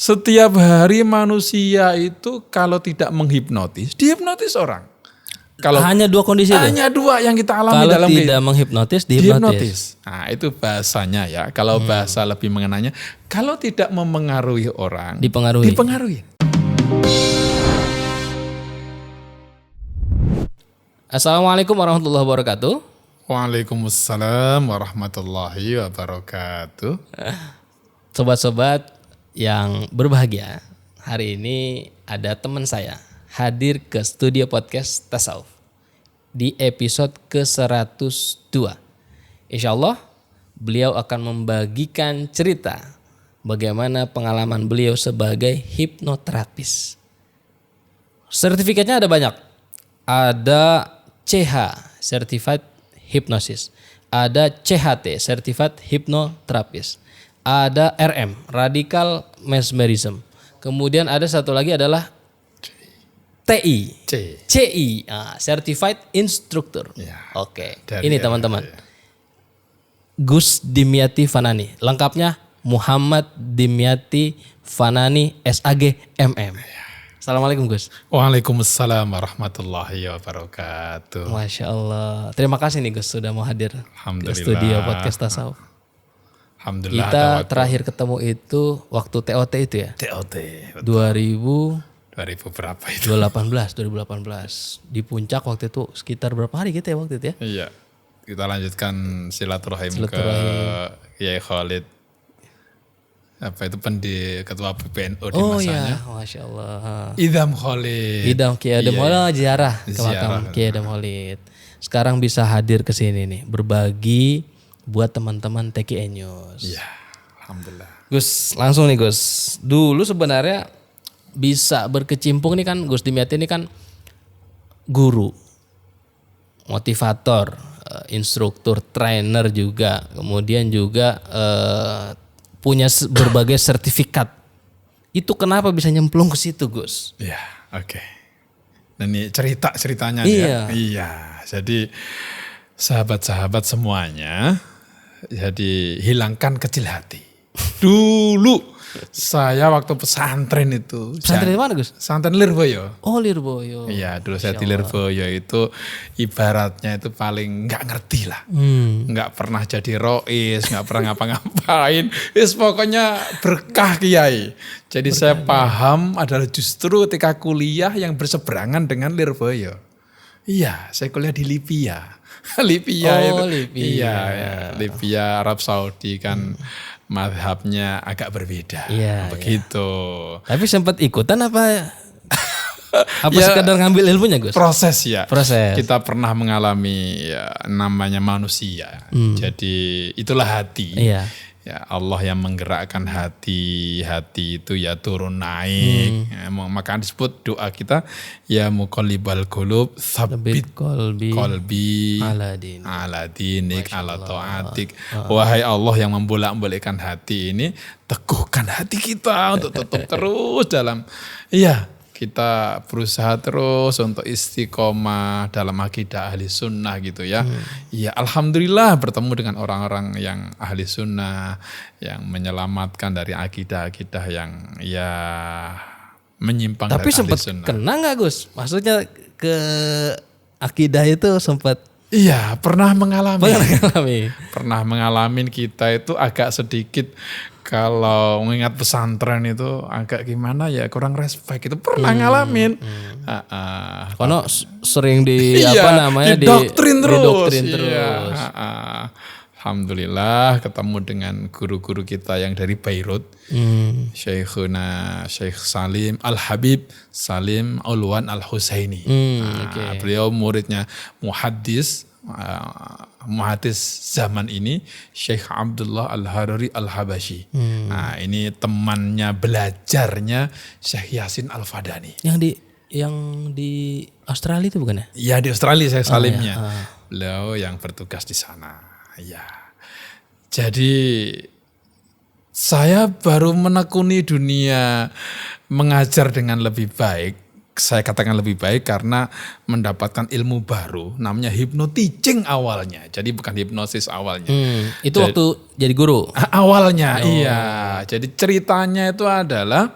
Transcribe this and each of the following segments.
Setiap hari manusia itu kalau tidak menghipnotis, dihipnotis orang. Kalau Hanya dua kondisi itu. hanya dua yang kita alami Kalau dalam tidak menghipnotis, dihipnotis. dihipnotis. Nah, itu bahasanya ya. Kalau bahasa lebih mengenanya, kalau tidak memengaruhi orang, Dipengaruhi. dipengaruhi. Assalamualaikum warahmatullahi wabarakatuh. Waalaikumsalam warahmatullahi wabarakatuh. Sobat-sobat yang berbahagia, hari ini ada teman saya hadir ke studio podcast Tasawuf di episode ke-102. Insya Allah beliau akan membagikan cerita bagaimana pengalaman beliau sebagai hipnoterapis. Sertifikatnya ada banyak. Ada CH, Certified Hypnosis. Ada CHT, Certified Hypnotherapist. Ada RM, Radical Mesmerism. Kemudian ada satu lagi adalah TI, CI, Certified Instructor. Ya, Oke, dari ini teman-teman. Gus Dimyati Fanani. Lengkapnya Muhammad Dimyati Fanani SAG MM. Assalamualaikum Gus. Waalaikumsalam warahmatullahi wabarakatuh. Masya Allah. Terima kasih nih Gus sudah mau hadir ke Alhamdulillah. studio podcast Tasawuf. Alhamdulillah. Kita ada waktu. terakhir ketemu itu waktu TOT itu ya. TOT. 2018 2000 berapa itu? 2018 di puncak waktu itu sekitar berapa hari gitu ya waktu itu ya. Iya. Kita lanjutkan silaturahim ke Kiai Khalid. Apa itu ketua PBNU di Oh masanya. ya, Masya Allah. Idam Khalid. Idam Kiai Adam Khalid ziarah ke Ziarah. makam Kiai Adam Khalid. Sekarang bisa hadir ke sini nih, berbagi buat teman-teman TKI News. Iya, alhamdulillah. Gus, langsung nih Gus. Dulu sebenarnya bisa berkecimpung nih kan Gus Dimyati ini kan guru, motivator, instruktur, trainer juga. Kemudian juga punya berbagai sertifikat. Itu kenapa bisa nyemplung ke situ Gus? Iya, oke. Dan ini ceritanya Iya. ya. Iya, jadi sahabat-sahabat semuanya, jadi hilangkan kecil hati. Dulu saya waktu pesantren itu. Pesantren mana Gus? Pesantren Lirboyo. Oh Lirboyo. Iya, dulu saya di Lirboyo itu ibaratnya itu paling nggak ngerti lah. Nggak pernah jadi rois, nggak pernah ngapa-ngapain. Pokoknya berkah kiai. Jadi saya paham adalah justru ketika kuliah yang berseberangan dengan Lirboyo. Iya, saya kuliah di Libya. Libya itu. Libya. Iya, ya. Libya Arab Saudi kan mazhabnya agak berbeda. Iya, begitu. Tapi sempat ikutan apa? Apa Ya, sekedar ngambil ilmunya Gus? Proses ya. Proses. Kita pernah mengalami ya, namanya manusia. Jadi itulah hati. Iya. Ya Allah yang menggerakkan hati itu ya turun naik. Ya, maka disebut doa kita ya muqallibal qulub tsabbit qalbi ala dinik ala taatik. Wahai Allah yang membolak-balikkan hati ini, teguhkan hati kita untuk tetap terus dalam kita berusaha terus untuk istiqomah dalam akidah ahli sunnah gitu ya. Ya alhamdulillah bertemu dengan orang-orang yang ahli sunnah, yang menyelamatkan dari akidah-akidah yang ya menyimpang Tapi dari ahli sempat sunnah. kena nggak Gus? Maksudnya ke akidah itu sempat Iya pernah mengalami. mengalami. Mengalami kita itu agak sedikit kalau mengingat pesantren itu agak gimana ya kurang respect itu pernah ngalamin. Karena sering didoktrin terus. Iya. Alhamdulillah ketemu dengan guru-guru kita yang dari Beirut. Syekhuna Syekh Salim Al-Habib Salim Ulwan Al-Husaini. Beliau muridnya muhaddis zaman ini Syekh Abdullah Al-Harari Al-Habashi. Nah, ini temannya belajarnya Syekh Yasin Al-Fadani. Yang di Australia itu bukan ya? Ya di Australia saya salimnya. Beliau yang bertugas di sana. Ya. Jadi saya baru menekuni dunia mengajar dengan lebih baik saya katakan lebih baik karena mendapatkan ilmu baru, namanya hypnoteaching awalnya. Jadi bukan hipnosis awalnya. Itu waktu jadi guru? Awalnya, iya. Jadi ceritanya itu adalah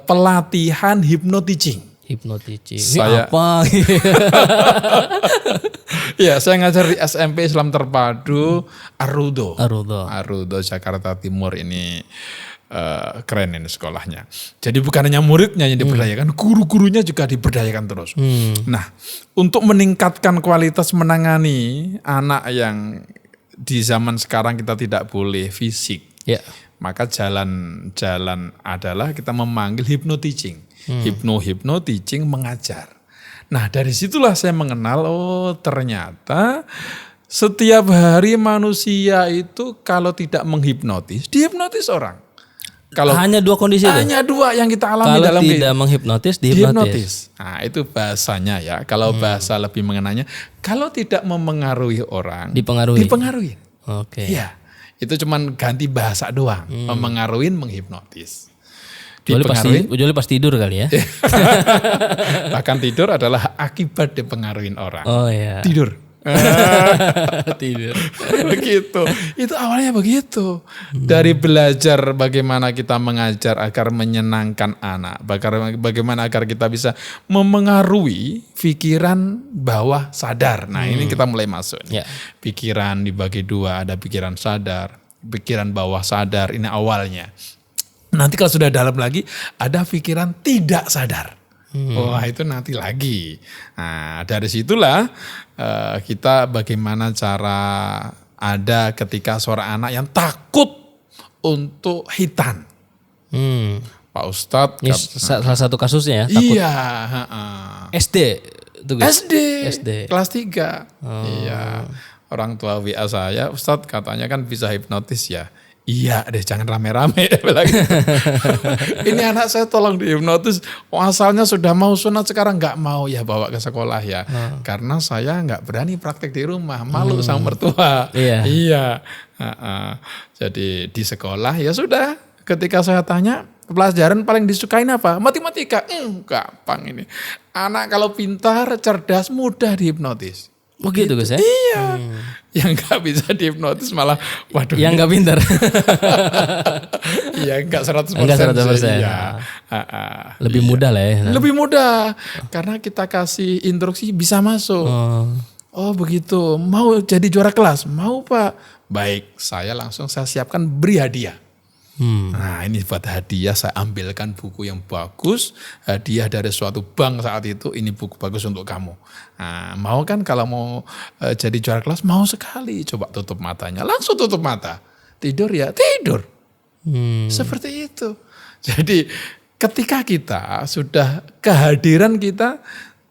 pelatihan hypnoteaching. Hypnoteaching. Saya, ini apa? Iya, saya ngajar di SMP Islam Terpadu Arudo Jakarta Timur ini. Keren ini sekolahnya. Jadi bukan hanya muridnya yang diberdayakan, guru-gurunya juga diberdayakan terus. Nah, untuk meningkatkan kualitas menangani anak yang di zaman sekarang kita tidak boleh fisik, maka jalan adalah kita memanggil hypnoteaching. Hypnoteaching mengajar. Nah, dari situlah saya mengenal, ternyata setiap hari manusia itu kalau tidak menghipnotis, dihipnotis orang. Kalau hanya dua kondisi itu? Hanya dua yang kita alami kalau dalam tidak menghipnotis, dihipnotis. Nah, itu bahasanya ya. Kalau bahasa lebih mengenanya, kalau tidak memengaruhi orang, dipengaruhi. Oke. Iya. Itu cuman ganti bahasa doang. Memengaruhi, menghipnotis. Kecuali pas tidur kali ya. Bahkan tidur adalah akibat dipengaruhin orang. Oh iya. Tidur. Tidur. Begitu. Itu awalnya begitu. Dari belajar bagaimana kita mengajar agar menyenangkan anak, bagaimana agar kita bisa memengaruhi pikiran bawah sadar. Nah, ini kita mulai masuk. Pikiran dibagi dua, ada pikiran sadar, pikiran bawah sadar, ini awalnya. Nanti kalau sudah dalam lagi, ada pikiran tidak sadar. Wah, itu nanti lagi. Nah, dari situlah kita bagaimana cara ada ketika seorang anak yang takut untuk hitan. Pak Ustadz. Salah satu kasusnya ya? Takut. Iya. SD? SD. Kelas 3. Iya. Orang tua WA saya, Ustadz katanya kan bisa hipnotis ya. Iya deh, jangan rame-rame. Ini anak saya tolong dihipnotis. Asalnya sudah mau sunat, sekarang nggak mau ya bawa ke sekolah ya. Karena saya nggak berani praktek di rumah, malu sama mertua. Iya. Jadi di sekolah ya sudah. Ketika saya tanya pelajaran paling disukain apa? Matematika. Gampang ini. Anak kalau pintar, cerdas, mudah dihipnotis. Oh gitu guys ya? Iya. Yang gak bisa dihipnotis malah waduh. Yang gak pintar. Iya enggak 100%. Enggak 100%. Iya. Lebih mudah lah ya. Lebih mudah. Karena kita kasih instruksi bisa masuk. Oh begitu. Mau jadi juara kelas? Mau Pak. Baik, saya siapkan beri hadiah. Nah ini buat hadiah, saya ambilkan buku yang bagus, hadiah dari suatu bank saat itu, ini buku bagus untuk kamu. Nah, mau kan kalau mau jadi juara kelas, mau sekali, coba tutup matanya, langsung tutup mata. Tidur ya, tidur. Seperti itu. Jadi ketika kita sudah kehadiran kita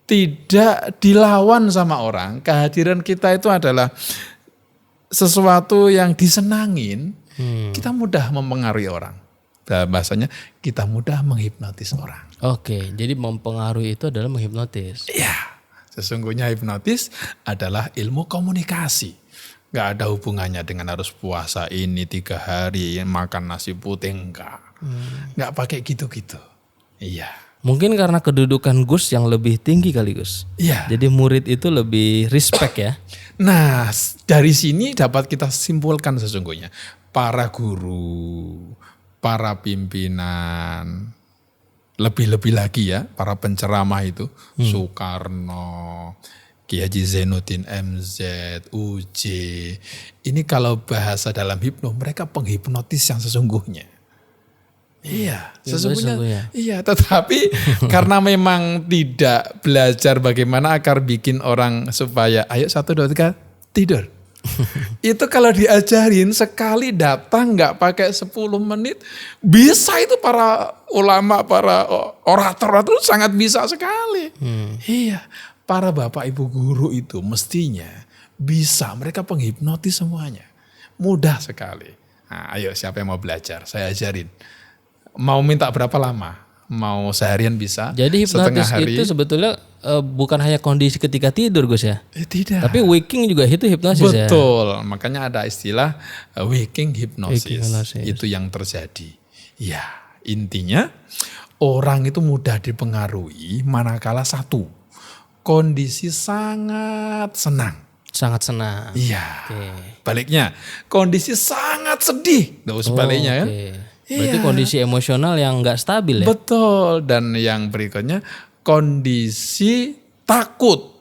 tidak dilawan sama orang, kehadiran kita itu adalah sesuatu yang disenangin, kita mudah mempengaruhi orang. Bahasanya kita mudah menghipnotis orang. Oke, jadi mempengaruhi itu adalah menghipnotis. Iya, sesungguhnya hipnotis adalah ilmu komunikasi. Gak ada hubungannya dengan harus puasa ini 3 hari, makan nasi putih, enggak. Gak pakai gitu-gitu. Iya. Mungkin karena kedudukan Gus yang lebih tinggi kali Gus. Iya. Jadi murid itu lebih respect ya. Nah, dari sini dapat kita simpulkan sesungguhnya. Para guru, para pimpinan, lebih-lebih lagi ya, para penceramah itu, Soekarno, Kiai Haji Zainuddin MZ, UJ. Ini kalau bahasa dalam hipno, mereka penghipnotis yang sesungguhnya. Iya, sesungguhnya. Iya, tetapi karena memang tidak belajar bagaimana agar bikin orang supaya, ayo 1, 2, 3, tidur. Itu kalau diajarin sekali datang nggak pakai 10 menit, bisa itu para ulama, para orator itu sangat bisa sekali. Iya, para bapak ibu guru itu mestinya bisa, mereka penghipnotis semuanya. Mudah sekali. Nah, ayo siapa yang mau belajar, saya ajarin. Mau minta berapa lama? Mau seharian bisa. Jadi hipnotis itu sebetulnya bukan hanya kondisi ketika tidur Gus ya? Tidak. Tapi waking juga itu hipnosis ya? Betul, makanya ada istilah waking hypnosis. Itu yang terjadi. Ya, intinya orang itu mudah dipengaruhi manakala satu, kondisi sangat senang. Sangat senang. Iya. Oke. Baliknya, kondisi sangat sedih. Tuh sebaliknya kan. Oke. Berarti Iya. kondisi emosional yang nggak stabil ya? Betul. Dan yang berikutnya kondisi takut.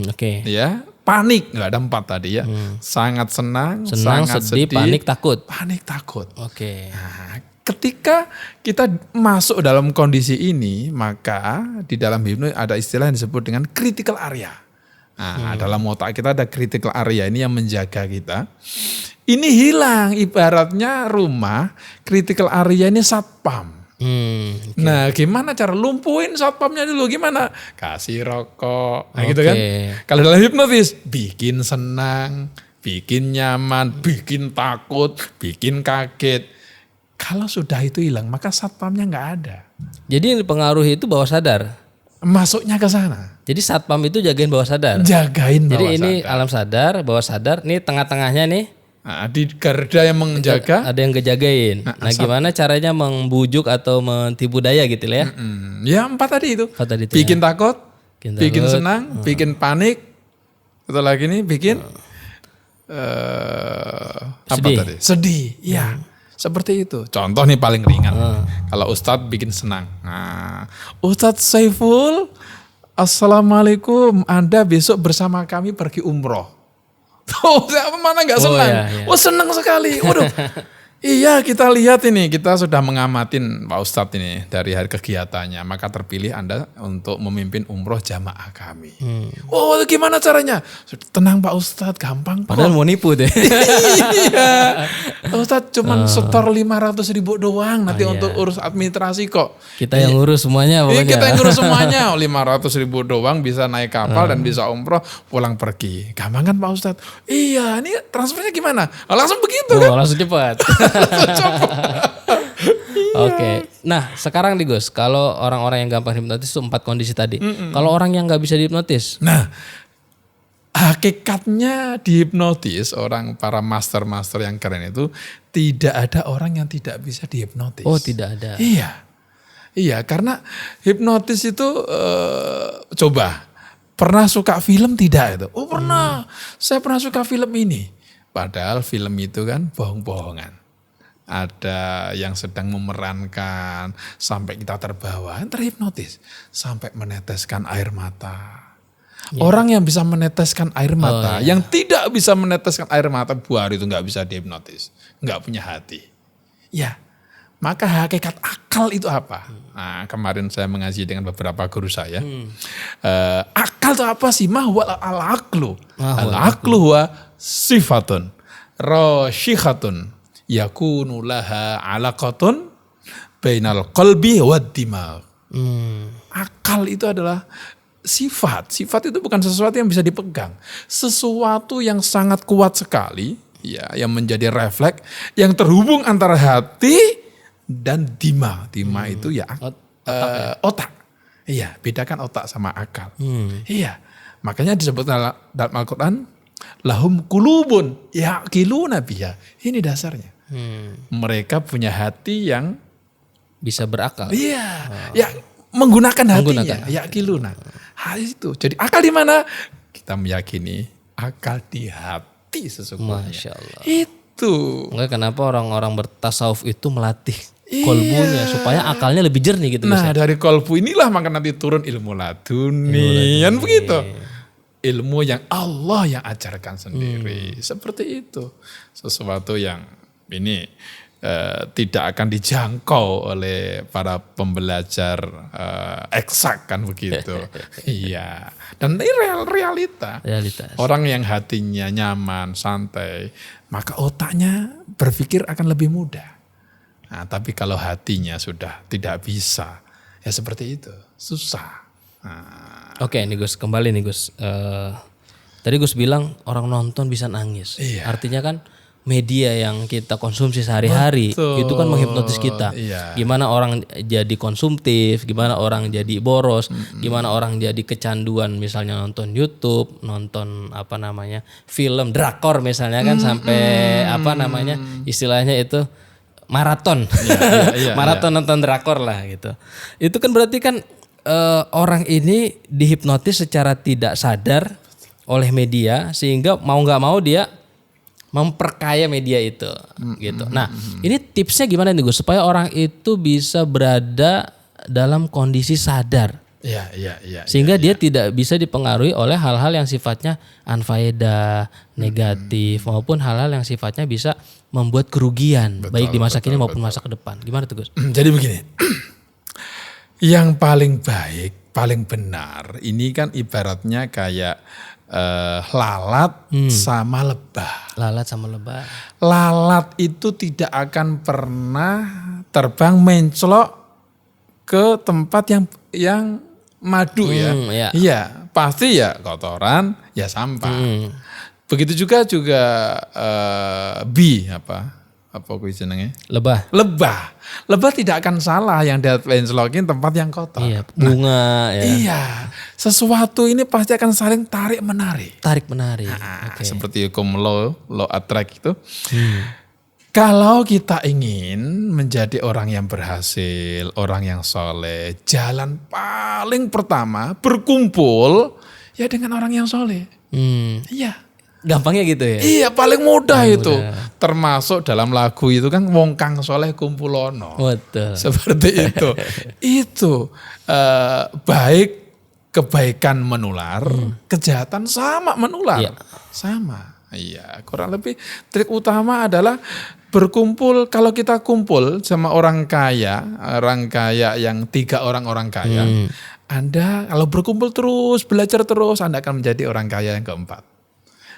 Oke. Ya, panik. Nggak ada 4 tadi ya. Sangat senang, Senang, sangat sedih, sedih, panik, takut. panik, takut. Oke. Nah, ketika kita masuk dalam kondisi ini, maka di dalam hipnosis ada istilah yang disebut dengan critical area. Nah, dalam otak kita ada critical area ini yang menjaga kita. Ini hilang, ibaratnya rumah, critical area ini satpam. Nah, gimana cara lumpuhin satpamnya dulu? Gimana? Kasih rokok, nah gitu kan? Kalau dalam hipnotis, bikin senang, bikin nyaman, bikin takut, bikin kaget. Kalau sudah itu hilang, maka satpamnya nggak ada. Jadi yang dipengaruhi itu bawah sadar. Masuknya ke sana. Jadi satpam itu jagain bawah sadar. Jagain bawah Jadi ini sadar. alam sadar, bawah sadar. Nih tengah-tengahnya nih. Nah, di garda yang menjaga. Ada yang ngejagain. Nah, gimana caranya membujuk atau mentipu daya gitu lah ya? Ya 4 tadi itu. Apa tadi itu Bikin ya? takut, bikin senang, bikin panik. Satu lagi nih bikin apa Sedih. tadi? Sedih. Ya. Seperti itu. Contoh nih paling ringan. Kalau Ustadz bikin senang. Nah, Ustadz Saiful, Assalamualaikum. Anda besok bersama kami pergi umroh. Tuh, siapa mana nggak senang? Iya. Oh, senang sekali. Waduh. Iya, kita lihat ini, kita sudah mengamatin Pak Ustadz ini dari hari kegiatannya. Maka terpilih Anda untuk memimpin umroh jamaah kami. Oh, gimana caranya? Tenang Pak Ustadz, gampang kok. Padahal mau nipu deh. Iya. Ustadz cuman setor 500.000 doang nanti untuk urus administrasi kok. Kita yang ngurus semuanya Iya, pokoknya. kita yang ngurus semuanya. 500.000 doang bisa naik kapal dan bisa umroh pulang pergi. Gampang kan Pak Ustadz? Iya, ini transfernya gimana? Langsung begitu kan? Langsung cepat. Oke. Nah sekarang nih Gus, kalau orang-orang yang gampang hipnotis itu 4 kondisi tadi. Kalau orang yang nggak bisa dihipnotis, Nah, hakikatnya di hipnotis para master-master yang keren itu tidak ada orang yang tidak bisa dihipnotis. oh tidak ada. Iya, karena hipnotis itu coba pernah suka film tidak itu? Oh pernah, saya pernah suka film ini. Padahal film itu kan bohong-bohongan. Ada yang sedang memerankan sampai kita terbawa, terhipnotis sampai meneteskan air mata. Orang yang bisa meneteskan air mata, yang tidak bisa meneteskan air mata, buah itu nggak bisa dihipnotis, nggak punya hati. Ya, maka hakikat akal itu apa? Nah, kemarin saya mengaji dengan beberapa guru saya. Akal itu apa sih? Mahwal al-aqlu. Al-aqlu huwa sifatun rasyikhatun yakunu laha alaqatun bainal qalbi wad dimag. Akal itu adalah sifat. Sifat itu bukan sesuatu yang bisa dipegang. Sesuatu yang sangat kuat sekali, ya, yang menjadi refleks yang terhubung antara hati dan dima. Dima itu ya otak. Iya, bedakan otak sama akal. Iya. Makanya disebut dalam Al-Qur'an lahum qulubun yaqiluna biha. Ini dasarnya. Mereka punya hati yang Bisa berakal. iya, ya menggunakan hatinya, yaqiluna. Hal itu. Jadi akal di mana? Kita meyakini akal di hati sesungguhnya. Masya Allah. Itu. Enggak, kenapa orang-orang bertasawuf itu melatih kolbunya supaya akalnya lebih jernih gitu. Nah, dari kolbu inilah maka nanti turun ilmu laduni. Kan begitu. Ilmu yang Allah yang ajarkan sendiri. Seperti itu. Sesuatu yang ini tidak akan dijangkau oleh para pembelajar eksak kan begitu. Iya. Dan ini realita. Orang yang hatinya nyaman, santai, maka otaknya berpikir akan lebih mudah. Nah, tapi kalau hatinya sudah tidak bisa, ya seperti itu, susah. Nah. Oke, nih Gus, kembali nih Gus. Tadi Gus bilang orang nonton bisa nangis. Iya. Artinya kan media yang kita konsumsi sehari-hari itu kan menghipnotis kita. Iya. Gimana orang jadi konsumtif, gimana orang jadi boros, gimana orang jadi kecanduan misalnya nonton YouTube, nonton film drakor misalnya kan sampai istilahnya itu maraton. Maraton nonton drakor lah gitu. Itu kan berarti kan orang ini dihipnotis secara tidak sadar oleh media sehingga mau nggak mau dia memperkaya media itu gitu. Nah, ini tipsnya gimana nih Gus supaya orang itu bisa berada dalam kondisi sadar. Sehingga dia tidak bisa dipengaruhi oleh hal-hal yang sifatnya unfaedah, negatif maupun hal-hal yang sifatnya bisa membuat kerugian baik di masa kini maupun masa ke depan. Gimana tuh Gus? Jadi begini. Yang paling baik, paling benar ini kan ibaratnya kayak lalat sama lebah. Lalat sama lebah. Lalat itu tidak akan pernah terbang mencelok ke tempat yang madu ya. Iya, pasti ya kotoran, ya sampah. Begitu juga apa jenenge? Lebah tidak akan salah yang dia pencelokin tempat yang kotor. Iya, bunga ya. Iya, sesuatu ini pasti akan saling tarik menarik. Seperti hukum law attract itu. Kalau kita ingin menjadi orang yang berhasil, orang yang soleh, jalan paling pertama berkumpul ya dengan orang yang soleh. Iya. Gampangnya gitu ya? Iya, paling mudah itu. Termasuk dalam lagu itu kan wong kang soleh kumpulono. Betul. Seperti itu. Itu baik kebaikan menular, kejahatan sama menular. Iya. Sama. Iya, kurang lebih trik utama adalah berkumpul. Kalau kita kumpul sama orang kaya yang 3 orang kaya, Anda kalau berkumpul terus, belajar terus, Anda akan menjadi orang kaya yang keempat.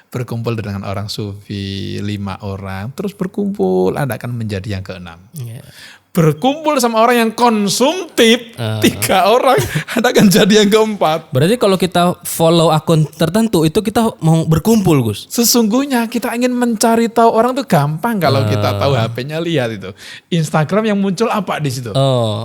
Berkumpul dengan orang sufi 5 orang, terus berkumpul, Anda akan menjadi yang keenam. Berkumpul sama orang yang konsumtif 3 orang, Anda akan jadi yang keempat. Berarti kalau kita follow akun tertentu itu kita mau berkumpul Gus? Sesungguhnya kita ingin mencari tahu orang itu gampang kalau kita tahu HP-nya, lihat itu. Instagram yang muncul apa di situ?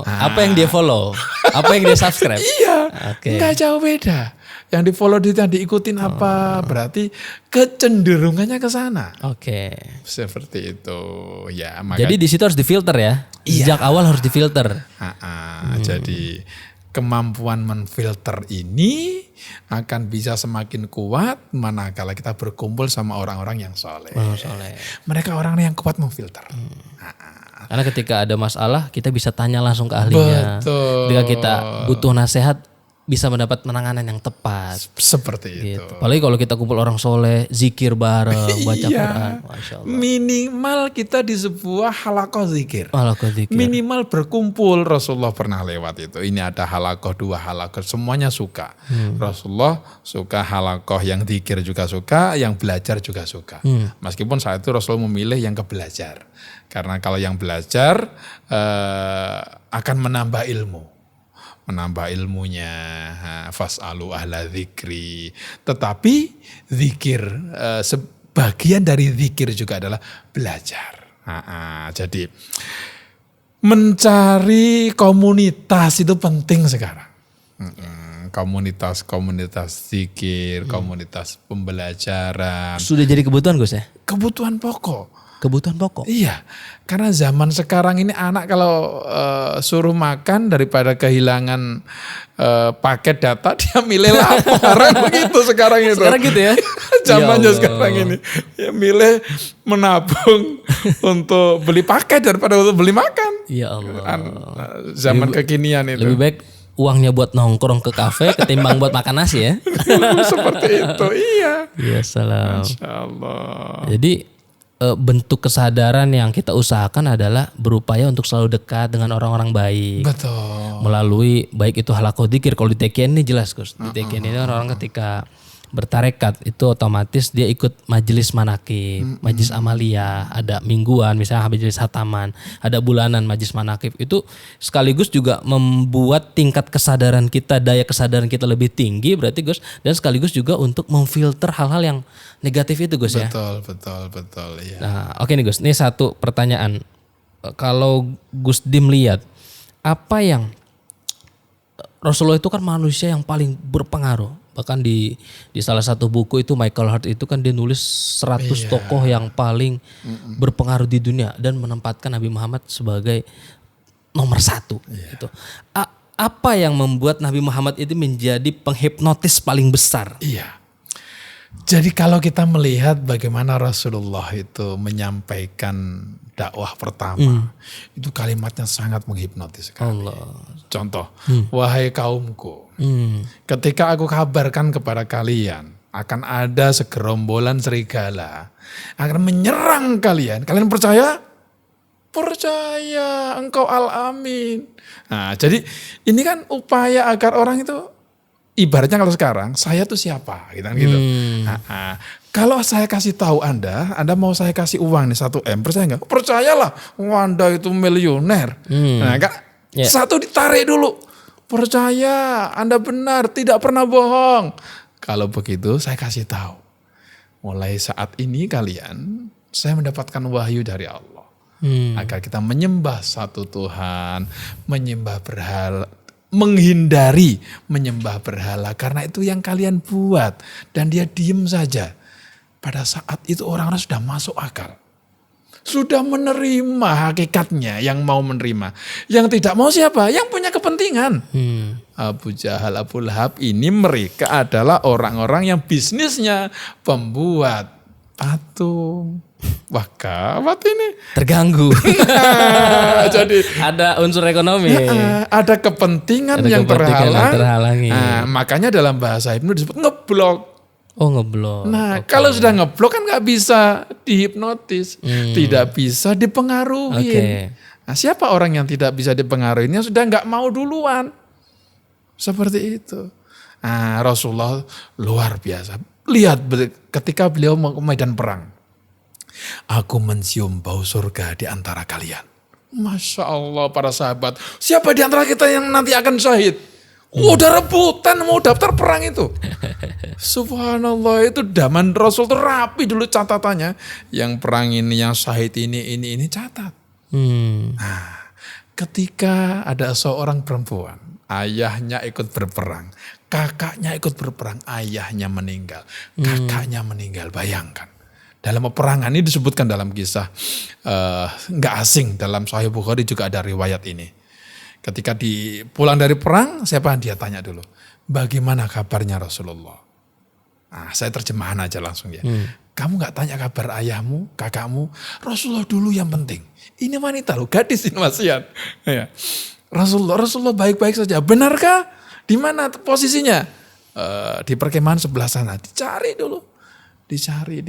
Apa yang dia follow? Apa yang dia subscribe? Iya, nggak jauh beda. Yang di follow yang diikutin apa, berarti kecenderungannya ke sana. Seperti itu ya. Jadi di situ harus difilter ya. Sejak awal harus difilter. Jadi kemampuan menfilter ini akan bisa semakin kuat manakala kita berkumpul sama orang-orang yang soleh. Mereka orang yang kuat memfilter. Karena ketika ada masalah kita bisa tanya langsung ke ahlinya. Betul. Ketika kita butuh nasihat bisa mendapat penanganan yang tepat. Seperti itu. Apalagi kalau kita kumpul orang soleh, zikir bareng, baca Quran. Masya Allah. Minimal kita di sebuah halakoh zikir. Minimal berkumpul. Rasulullah pernah lewat itu. Ini ada halakoh, 2 halakoh. Semuanya suka. Rasulullah suka halakoh yang zikir juga suka, yang belajar juga suka. Meskipun saat itu Rasulullah memilih yang kebelajar. Karena kalau yang belajar akan menambah ilmunya, fas'alu ahla dzikri. Tetapi zikir, sebagian dari zikir juga adalah belajar. Jadi mencari komunitas itu penting sekarang. Komunitas zikir, komunitas pembelajaran. Sudah jadi kebutuhan Gus ya? Kebutuhan pokok. Iya, karena zaman sekarang ini anak kalau suruh makan daripada kehilangan paket data, dia milih laporan begitu sekarang itu. Sekarang gitu ya? Zamannya sekarang ini. Ya milih menabung untuk beli paket daripada untuk beli makan. Ya Allah. Zaman kekinian itu. Lebih baik uangnya buat nongkrong ke kafe ketimbang buat makan nasi ya? Seperti itu, iya. Ya salam. Masya Allah. Jadi bentuk kesadaran yang kita usahakan adalah berupaya untuk selalu dekat dengan orang-orang baik. Betul. Melalui baik itu halakoh dzikir. Kalau di TKN ini jelas Gus. Di TKN ini orang-orang ketika bertarekat itu otomatis dia ikut majelis manakib, majelis amalia, ada mingguan misalnya majelis hataman, ada bulanan majelis manakib. Itu sekaligus juga membuat tingkat kesadaran kita, daya kesadaran kita lebih tinggi berarti Gus, dan sekaligus juga untuk memfilter hal-hal yang negatif itu Gus ya. Betul ya. Nah, oke nih Gus, ini satu pertanyaan. Kalau Gus Dim lihat apa yang Rasulullah itu kan manusia yang paling berpengaruh Bahkan di salah satu buku itu Michael Hart itu kan dia nulis 100 tokoh yang paling berpengaruh di dunia dan menempatkan Nabi Muhammad sebagai nomor 1 gitu. Apa yang membuat Nabi Muhammad itu menjadi penghipnotis paling besar? Iya. Jadi kalau kita melihat bagaimana Rasulullah itu menyampaikan dakwah pertama, itu kalimatnya sangat menghipnotis sekali. Contoh, wahai kaumku, ketika aku kabarkan kepada kalian akan ada segerombolan serigala akan menyerang kalian, kalian percaya? Percaya, engkau al-amin. Nah, jadi ini kan upaya agar orang itu ibaratnya kalau sekarang saya tuh siapa gitu kan gitu. Kalau saya kasih tahu Anda mau saya kasih uang nih 1 M, percaya nggak? Percayalah, Anda itu miliuner. Nah, satu ditarik dulu. Percaya, Anda benar, tidak pernah bohong. Kalau begitu saya kasih tahu. Mulai saat ini kalian, saya mendapatkan wahyu dari Allah. Agar kita menyembah satu Tuhan, menyembah berhala, menghindari menyembah berhala karena itu yang kalian buat dan dia diem saja. Pada saat itu orang-orang sudah masuk akal. Sudah menerima hakikatnya yang mau menerima. Yang tidak mau siapa? Yang punya kepentingan. Abu Jahal, Abu Lahab ini mereka adalah orang-orang yang bisnisnya pembuat patung. Wah gawat ini. Terganggu. Jadi ada unsur ekonomi. Ada kepentingan yang terhalangi. Nah, makanya dalam bahasa Ibnu disebut ngeblok. Oh ngeblok. Nah kalau sudah ngeblok kan gak bisa dihipnotis. Tidak bisa dipengaruhi. Nah, siapa orang yang tidak bisa dipengaruhi? Yang sudah gak mau duluan. Seperti itu. Nah, Rasulullah luar biasa. Lihat ketika beliau mau ke medan perang. Aku mencium bau surga di antara kalian. Masya Allah para sahabat. Siapa di antara kita yang nanti akan syahid? Udah rebutan mau daftar perang itu. Subhanallah, itu zaman Rasul itu rapi dulu catatannya. Yang perang ini, yang syahid ini catat. Nah, ketika ada seorang perempuan, ayahnya ikut berperang, kakaknya ikut berperang, ayahnya meninggal, kakaknya meninggal, bayangkan. Dalam peperangan ini disebutkan dalam kisah nggak asing dalam Sahih Bukhari juga ada riwayat ini. Ketika pulang dari perang, siapa dia tanya dulu, bagaimana kabarnya Rasulullah? Nah, saya terjemahan aja langsung ya. Kamu nggak tanya kabar ayahmu, kakakmu, Rasulullah dulu yang penting. Ini wanita loh, gadis ini masihan. Ya. Rasulullah baik-baik saja. Benarkah? Di mana posisinya? Di perkemahan sebelah sana. Dicari dulu. Dicari.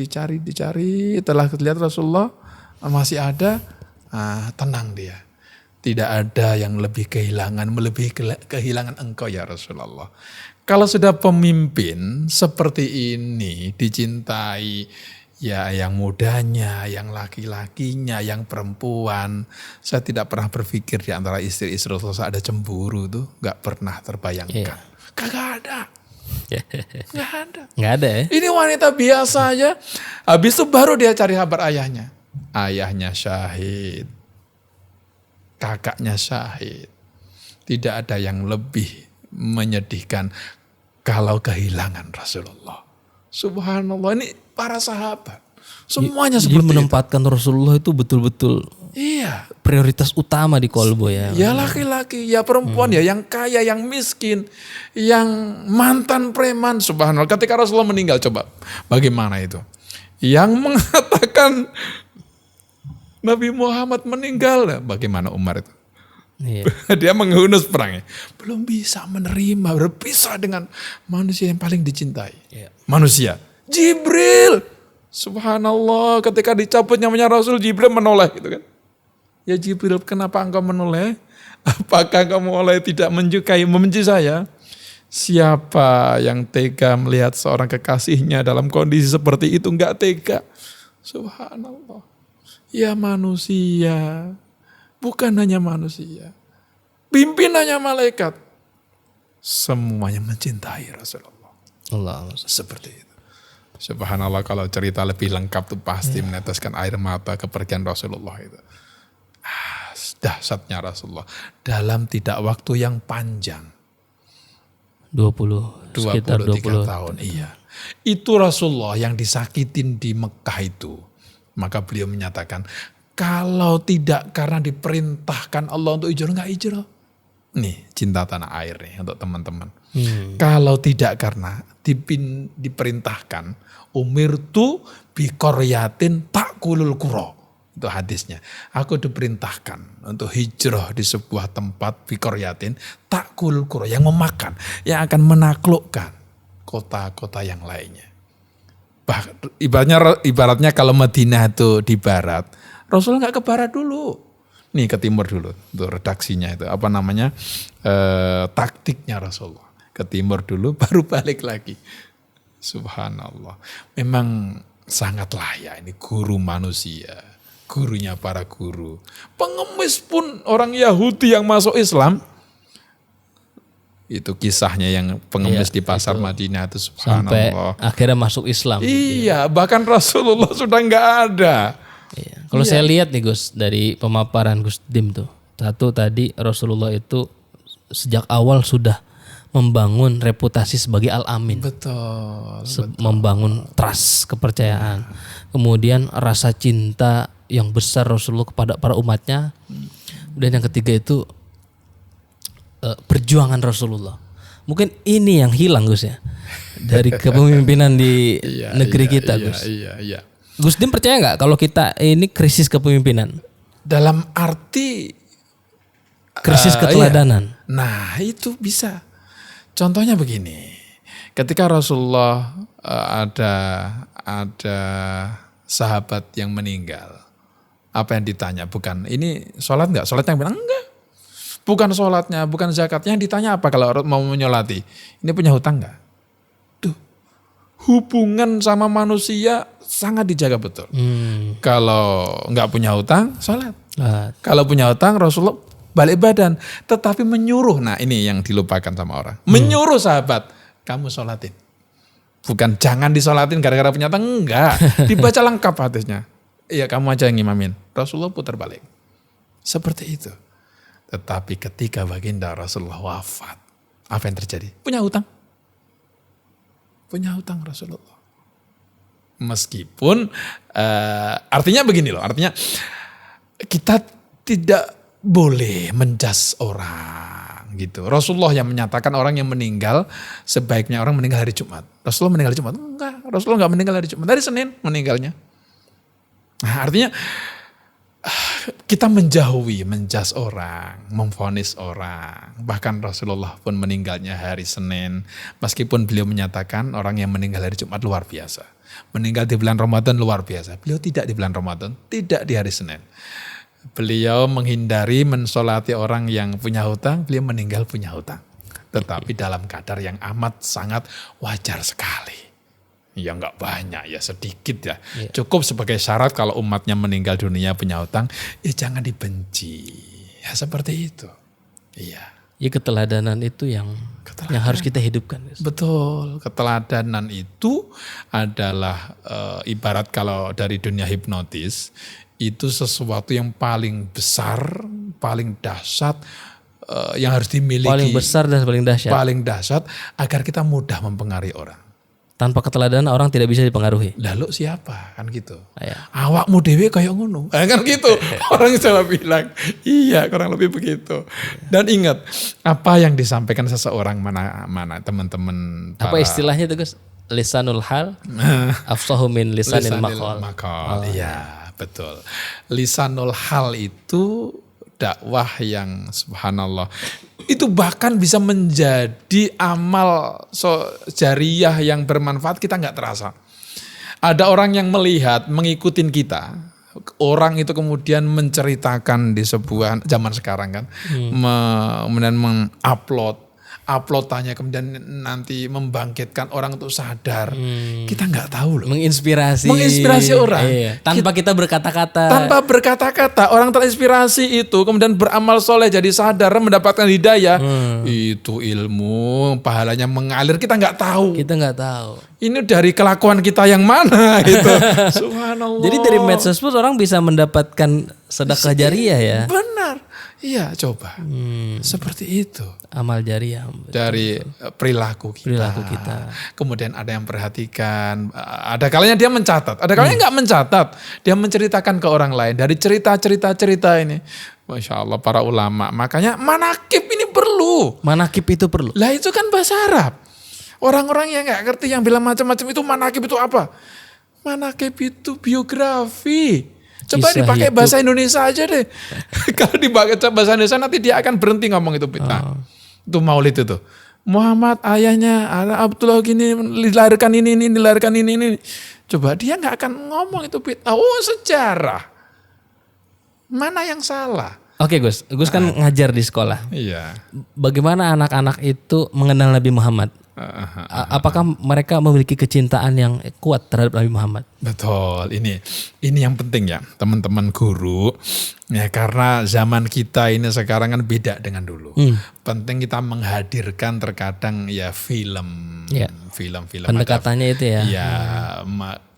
Telah lihat Rasulullah masih ada, tenang dia. Tidak ada yang lebih melebihi kehilangan engkau ya Rasulullah. Kalau sudah pemimpin seperti ini dicintai, ya yang mudanya, yang laki-lakinya, yang perempuan. Saya tidak pernah berpikir di antara istri-istri Rasulullah ada cemburu tuh, gak pernah terbayangkan. Kagak ada. Nggak ada ya. Ini wanita biasa aja. Habis itu baru dia cari kabar ayahnya. Ayahnya syahid. Kakaknya syahid. Tidak ada yang lebih menyedihkan kalau kehilangan Rasulullah. Subhanallah, ini para sahabat. Semuanya seperti itu. Dia menempatkan Rasulullah itu betul-betul prioritas utama di kolbu ya. Ya laki-laki, ya perempuan, ya yang kaya, yang miskin, yang mantan preman. Subhanallah, ketika Rasulullah meninggal coba bagaimana itu? Yang mengatakan Nabi Muhammad meninggal, bagaimana Umar itu? Dia menghunus perangnya. Belum bisa menerima, berpisah dengan manusia yang paling dicintai. Manusia. Jibril. Subhanallah, ketika dicabut nyamanya Rasul, Jibril menoleh gitu kan. Ya Jibril, kenapa engkau menoleh? Apakah kamu oleh tidak membenci saya? Siapa yang tega melihat seorang kekasihnya dalam kondisi seperti itu? Enggak tega. Subhanallah. Ya manusia. Bukan hanya manusia. Pimpinannya malaikat. Semuanya mencintai Rasulullah. Allah. Seperti itu. Subhanallah, kalau cerita lebih lengkap tuh pasti meneteskan air mata kepergian Rasulullah itu. Dahsyatnya Rasulullah. Dalam tidak waktu yang panjang. sekitar 23 tahun. Iya. Itu Rasulullah yang disakitin di Mekah itu. Maka beliau menyatakan, kalau tidak karena diperintahkan Allah untuk hijrah, enggak hijrah. Nih, cinta tanah air nih untuk teman-teman. Kalau tidak karena diperintahkan, umirtu biqaryatin ta'kulul qura. Itu hadisnya. Aku diperintahkan untuk hijrah di sebuah tempat biqaryatin ta'kulul qura, yang memakan, yang akan menaklukkan kota-kota yang lainnya. Ibaratnya kalau Madinah itu di barat, Rasulullah nggak ke barat dulu. Nih ke timur dulu, untuk redaksinya itu. Apa namanya, taktiknya Rasulullah. Ke timur dulu, baru balik lagi. Subhanallah. Memang sangat layak ini guru manusia. Gurunya para guru. Pengemis pun orang Yahudi yang masuk Islam. Itu kisahnya yang pengemis di pasar Madinah itu, subhanallah. Sampai akhirnya masuk Islam. Iya, bahkan Rasulullah sudah nggak ada. Iya. Kalau saya lihat nih Gus, dari pemaparan Gus Dim tuh. Satu tadi Rasulullah itu sejak awal sudah membangun reputasi sebagai Al-Amin. Betul. Membangun trust, kepercayaan. Kemudian rasa cinta yang besar Rasulullah kepada para umatnya. Dan yang ketiga itu perjuangan Rasulullah. Mungkin ini yang hilang Gus ya. Dari kepemimpinan di negeri kita Gus. Iya. Gus Dim percaya nggak kalau kita ini krisis kepemimpinan? Dalam arti krisis keteladanan. Iya. Nah itu bisa. Contohnya begini. Ketika Rasulullah ada sahabat yang meninggal. Apa yang ditanya? Bukan ini sholat nggak? Sholatnya bilang enggak. Bukan sholatnya, bukan zakatnya. Yang ditanya apa kalau mau menyolati? Ini punya hutang nggak? Tuh, hubungan sama manusia sangat dijaga betul. Kalau nggak punya hutang, sholat. Kalau punya hutang, Rasulullah balik badan. Tetapi menyuruh, nah ini yang dilupakan sama orang. Menyuruh sahabat, kamu sholatin. Bukan jangan disolatin gara-gara punya hutang, enggak. Dibaca lengkap hadisnya. Iya kamu aja yang imamin. Rasulullah putar balik. Seperti itu. Tetapi ketika baginda Rasulullah wafat, apa yang terjadi? Punya hutang. Punya hutang Rasulullah. Meskipun artinya begini loh, artinya kita tidak boleh menjas orang gitu. Rasulullah yang menyatakan orang yang meninggal sebaiknya orang meninggal hari Jumat. Rasulullah meninggal hari Jumat? Enggak, Rasulullah enggak meninggal hari Jumat. Hari Senin meninggalnya. Nah, artinya kita menjauhi, menjas orang, memvonis orang. Bahkan Rasulullah pun meninggalnya hari Senin. Meskipun beliau menyatakan orang yang meninggal hari Jumat luar biasa. Meninggal di bulan Ramadan luar biasa. Beliau tidak di bulan Ramadan, tidak di hari Senin. Beliau menghindari mensolati orang yang punya hutang, beliau meninggal punya hutang. Tetapi dalam kadar yang amat sangat wajar sekali. Ya enggak banyak, ya sedikit ya. Cukup sebagai syarat kalau umatnya meninggal dunia punya hutang, ya jangan dibenci. Ya seperti itu. Iya. Ya keteladanan itu yang harus kita hidupkan. Betul, keteladanan itu adalah ibarat kalau dari dunia hipnotis, itu sesuatu yang paling besar, paling dahsyat, yang harus dimiliki. Paling besar dan paling dahsyat. Paling dahsyat agar kita mudah mempengaruhi orang. Tanpa keteladanan orang tidak bisa dipengaruhi. Lalu siapa? Kan gitu. Ya. Awakmu dewe kayak ngono. Kan gitu. Orang selalu bilang, iya kurang lebih begitu. Dan ingat, apa yang disampaikan seseorang mana teman-teman. Apa istilahnya itu Gus? Lisanul hal, afsahu min lisanil maqal. Iya betul. Lisanul hal itu dakwah yang subhanallah. Itu bahkan bisa menjadi amal jariyah yang bermanfaat kita nggak terasa. Ada orang yang melihat, mengikutin kita. Orang itu kemudian menceritakan di sebuah zaman sekarang kan. Kemudian uploadannya kemudian nanti membangkitkan orang untuk sadar. Kita nggak tahu loh. Menginspirasi orang. Iya. Tanpa kita berkata-kata. Tanpa berkata-kata orang terinspirasi itu kemudian beramal soleh jadi sadar mendapatkan hidayah. Itu ilmu pahalanya mengalir kita nggak tahu. Kita nggak tahu. Ini dari kelakuan kita yang mana gitu. Subhanallah. Jadi dari medsos pun orang bisa mendapatkan sedekah jariyah ya. Benar. Iya, coba. Seperti itu. Amal jariah. Dari perilaku kita. Perilaku kita. Kemudian ada yang perhatikan. Ada kalanya dia mencatat. Ada kalanya nggak mencatat. Dia menceritakan ke orang lain. Dari cerita ini. Masya Allah para ulama. Makanya manakib ini perlu. Manakib itu perlu. Lah itu kan bahasa Arab. Orang-orang yang nggak ngerti yang bilang macam-macam itu manakib itu apa? Manakib itu biografi. Coba Kisah dipakai hidup. bahasa Indonesia aja deh. Kalau dipakai bahasa Indonesia nanti dia akan berhenti ngomong itu bid'ah. Itu maulid itu. Muhammad ayahnya Abdullah gini dilahirkan ini dilahirkan ini. Coba dia nggak akan ngomong itu bid'ah. Oh sejarah. Mana yang salah? Oke Gus kan ngajar di sekolah. Iya. Bagaimana anak-anak itu mengenal Nabi Muhammad? Apakah mereka memiliki kecintaan yang kuat terhadap Nabi Muhammad? Betul, ini yang penting ya teman-teman guru. Ya karena zaman kita ini sekarang kan beda dengan dulu. Penting kita menghadirkan terkadang ya film. Pendekatannya itu ya. Iya,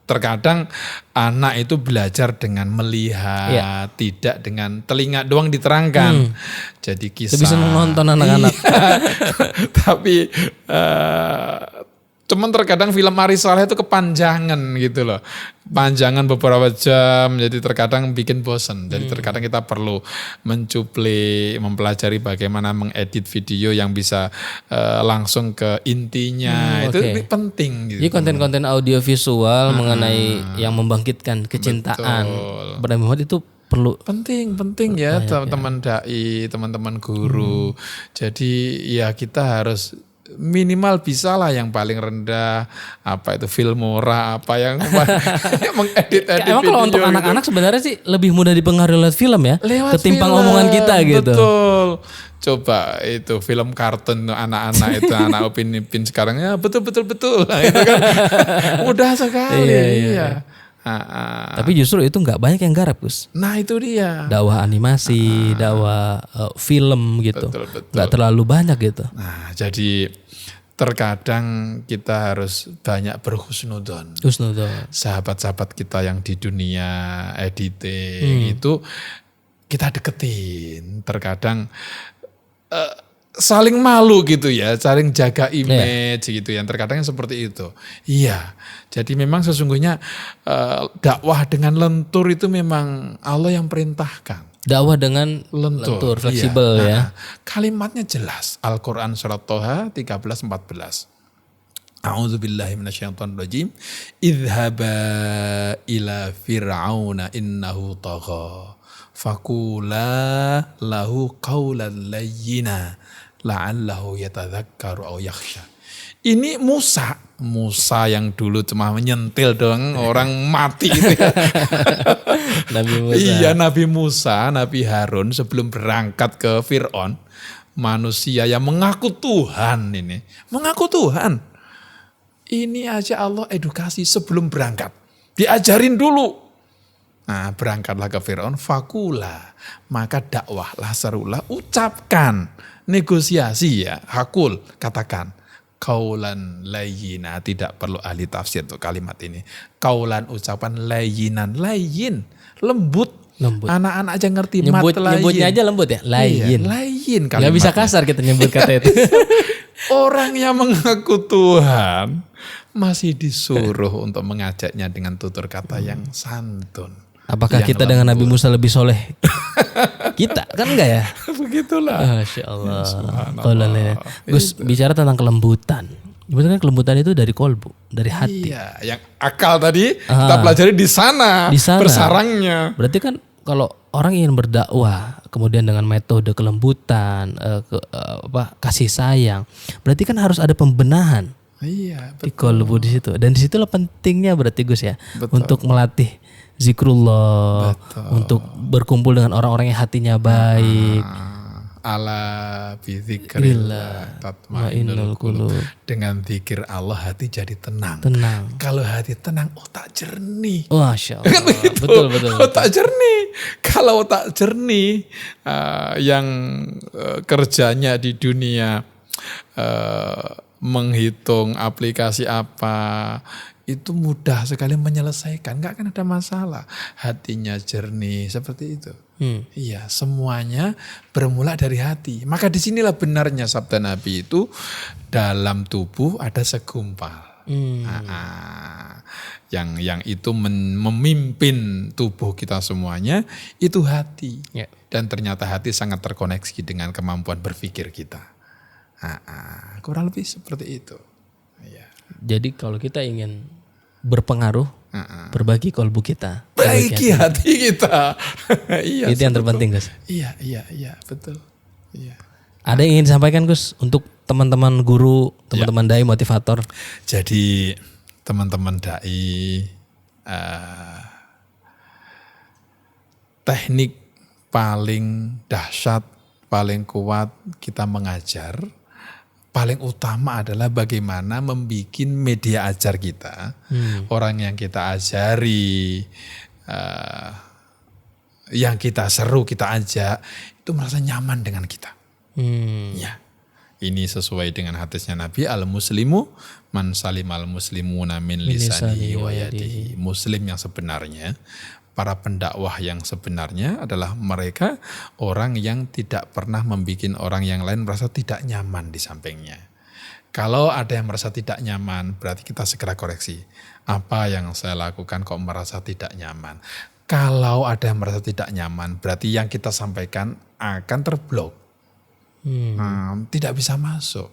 terkadang anak itu belajar dengan melihat, tidak dengan telinga doang diterangkan. Jadi kisah. Lebih senang nonton anak-anak. Tapi cuman terkadang film Ari Saleh itu kepanjangan gitu loh. Panjangan beberapa jam, jadi terkadang bikin bosan. Jadi terkadang kita perlu mempelajari bagaimana mengedit video yang bisa langsung ke intinya. Itu penting gitu. Jadi konten-konten audiovisual mengenai yang membangkitkan kecintaan kepada Muhammad itu perlu. Penting ya teman-teman dai, teman-teman guru. Jadi ya kita harus minimal bisa lah yang paling rendah apa itu Filmora apa yang mengedit emang kalau untuk anak-anak sebenarnya sih lebih mudah dipengaruhi lewat film ya ketimbang omongan kita gitu. Betul. Coba itu film kartun anak-anak itu anak Upin Ipin sekarang ya betul nah, itu kan mudah sekali. Iya. Tapi justru itu nggak banyak yang garap Gus. Nah itu dia. Dakwah animasi, dakwah film gitu. Betul. Nggak terlalu banyak gitu. Nah jadi terkadang kita harus banyak berhusnudon. Sahabat-sahabat kita yang di dunia editing itu kita deketin. Terkadang saling malu gitu ya, saling jaga image gitu ya. Terkadang seperti itu. Iya. Jadi memang sesungguhnya dakwah dengan lentur itu memang Allah yang perintahkan. Dakwah dengan lentur fleksibel ya. Kalimatnya jelas. Al-Quran surat Toha 13-14. A'udzubillahi minasyaitonirrajim. Idhaba ila fir'auna innahu tagha. Fakula lahu qawlan layyina la'allahu yatadzakkaru aw yakhsha. Ini Musa yang dulu cuma menyentil doang orang mati itu ya. Nabi Musa. Iya Nabi Musa, Nabi Harun sebelum berangkat ke Fir'aun. Manusia yang mengaku Tuhan ini. Mengaku Tuhan. Ini aja Allah edukasi sebelum berangkat. Diajarin dulu. Nah berangkatlah ke Fir'aun, fakula. Maka dakwahlah, serulah, ucapkan. Negosiasi ya, hakul, katakan. Kaulan layyina, tidak perlu ahli tafsir untuk kalimat ini. Kaulan ucapan layyinan, layyin, lembut. Anak-anak aja ngerti nyebutnya aja lembut ya, layyin. Iya, layyin kalimatnya. Gak bisa kasar kita nyebut kata itu. Orang yang mengaku Tuhan masih disuruh untuk mengajaknya dengan tutur kata yang santun. Apakah kita dengan Nabi Musa lebih soleh? Kita kan enggak ya? Begitulah. Masya Allah. Gus bicara tentang kelembutan. Sebenarnya kelembutan itu dari kolbu, dari hati. Iya, yang akal tadi kita pelajari di sana. Bersarangnya. Berarti kan kalau orang ingin berdakwah, kemudian dengan metode kelembutan, kasih sayang, berarti kan harus ada pembenahan. Iya, betul. Di kolbu di situ. Dan di situlah pentingnya berarti Gus ya, betul. Untuk melatih zikrullah, untuk berkumpul dengan orang-orang yang hatinya baik. Ala bizikrillah tatmainnul qulub. Dengan zikir Allah hati jadi tenang. Kalau hati tenang otak jernih. Masya Allah. Kan begitu. Betul. Otak jernih. Kalau otak jernih yang kerjanya di dunia menghitung aplikasi apa, itu mudah sekali menyelesaikan, nggak akan ada masalah. Hatinya jernih seperti itu. Iya, semuanya bermula dari hati. Maka disinilah benarnya sabda Nabi itu, dalam tubuh ada segumpal. Yang itu memimpin tubuh kita semuanya itu hati. Dan ternyata hati sangat terkoneksi dengan kemampuan berpikir kita. Kurang lebih seperti itu. Jadi kalau kita ingin berpengaruh, berbagi kolbu kita, baiki hati kita. Iya, itu yang terpenting, Gus. Iya, betul. Iya. Ada yang ingin disampaikan, Gus, untuk teman-teman guru, teman-teman dai motivator? Jadi teman-teman dai, teknik paling dahsyat, paling kuat kita mengajar, paling utama adalah bagaimana membuat media ajar kita, orang yang kita ajari, yang kita seru, kita ajak, itu merasa nyaman dengan kita. Ya, ini sesuai dengan hadisnya Nabi, al-muslimu man salimal muslimuna min lisanihi wa yadihi. Muslim yang sebenarnya, para pendakwah yang sebenarnya adalah mereka orang yang tidak pernah membuat orang yang lain merasa tidak nyaman di sampingnya. Kalau ada yang merasa tidak nyaman, berarti kita segera koreksi. Apa yang saya lakukan kok merasa tidak nyaman? Kalau ada yang merasa tidak nyaman, berarti yang kita sampaikan akan terblok. Tidak bisa masuk.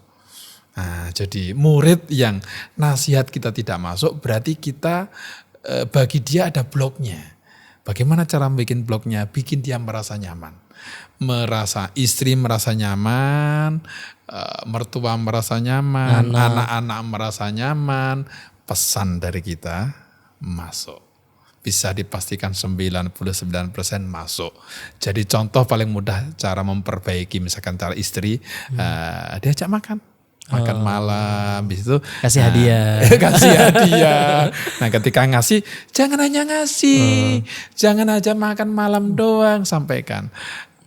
Jadi murid yang nasihat kita tidak masuk, berarti kita bagi dia ada bloknya. Bagaimana cara bikin blognya? Bikin dia merasa nyaman. Istri merasa nyaman, mertua merasa nyaman, anak-anak merasa nyaman, pesan dari kita masuk. Bisa dipastikan 99% masuk. Jadi contoh paling mudah cara memperbaiki, misalkan cara istri, diajak makan malam, habis itu kasih hadiah. Kasih hadiah. Nah, ketika ngasih, jangan hanya ngasih, jangan aja makan malam doang, sampaikan.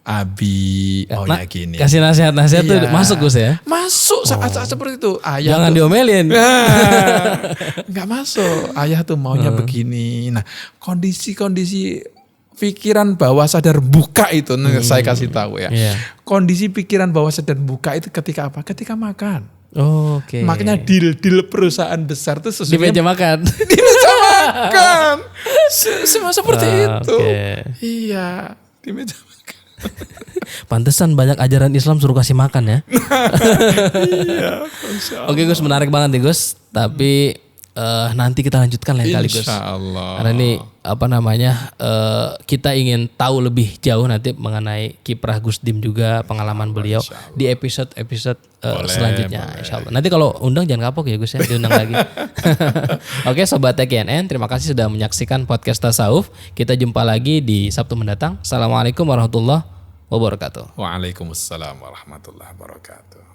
Abi, maunya gini. Kasih nasihat-nasihat tuh masuk, Gus ya? Masuk saat-saat seperti itu. Ayah jangan diomelin. Enggak masuk. Ayah tuh maunya begini. Nah, kondisi-kondisi pikiran bawah sadar buka itu, saya kasih tahu ya. Kondisi pikiran bawah sadar buka itu ketika apa? Ketika makan. Oke. Makanya deal perusahaan besar tuh di meja makan. Di meja makan. Semua seperti itu. Iya, di meja makan. Pantesan banyak ajaran Islam suruh kasih makan ya. Iya. Oke, Gus, menarik banget nih, Gus. Tapi nanti kita lanjutkan lain kali, Gus. Insyaallah. Karena ini kita ingin tahu lebih jauh nanti mengenai kiprah Gus Dim juga, pengalaman beliau di episode selanjutnya. Insyaallah. Nanti kalau undang jangan kapok ya, Gus ya, diundang lagi. Oke, sobat TKNN, terima kasih sudah menyaksikan podcast Tasawuf. Kita jumpa lagi di Sabtu mendatang. Assalamualaikum warahmatullahi wabarakatuh. Waalaikumsalam warahmatullahi wabarakatuh.